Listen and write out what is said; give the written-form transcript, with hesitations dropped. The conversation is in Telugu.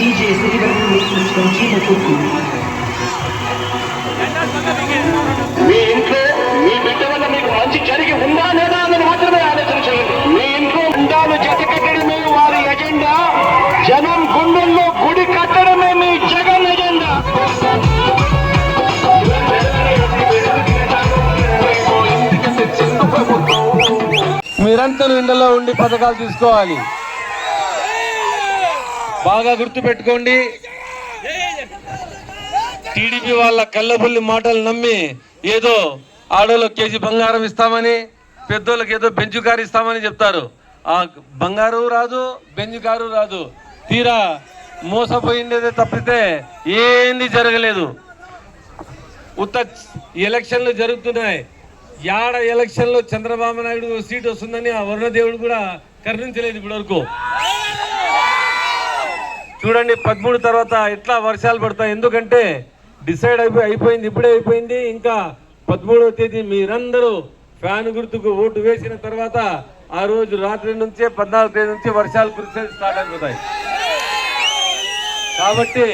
DJ Srivaran mixes from Chima Kuku. మీ ఇంట్లో మీ బిడ్డ వల్ల మీకు మంచి జరిగి ఉందా లేదా అన్నది మాత్రమే ఆలోచన చేయండి. మీ ఇంట్లో ఉండాలు జత కట్టడమే వారి ఎజెండా, జనం గుండెల్లో గుడి కట్టడమే మీ జగన్ ఎజెండా. మీరంతా ఎండలో ఉండి పథకాలు తీసుకోవాలి. బాగా గుర్తు పెట్టుకోండి. టీడీపీ వాళ్ళ కళ్ళబుల్లి మాటలు నమ్మి ఏదో ఆడోళ్ళకి కేజీ బంగారం ఇస్తామని, పెద్దోళ్ళకి ఏదో బెంచు కారు ఇస్తామని చెప్తారు. ఆ బంగారు రాదు, బెంచు కారు రాదు. తీరా మోసపోయిందే తప్పితే ఏంది జరగలేదు. ఉత్త ఎలక్షన్లు జరుగుతున్నాయి. యాడ ఎలక్షన్లో చంద్రబాబు నాయుడు సీట్ వస్తుందని ఆ వరుణదేవుడు కూడా కరుణించలేదు ఇప్పటి వరకు. చూడండి 13 తర్వాత ఎట్లా వర్షాలు పడతాయి. ఎందుకంటే డిసైడ్ అయిపోయింది, ఇప్పుడే అయిపోయింది. ఇంకా 13వ తేదీ మీరందరూ ఫ్యాన్ గుర్తుకు ఓటు వేసిన తర్వాత ఆ రోజు రాత్రి నుంచే 14వ తేదీ నుంచి వర్షాలు కురిసే స్టార్ట్ అయిపోతాయి. కాబట్టి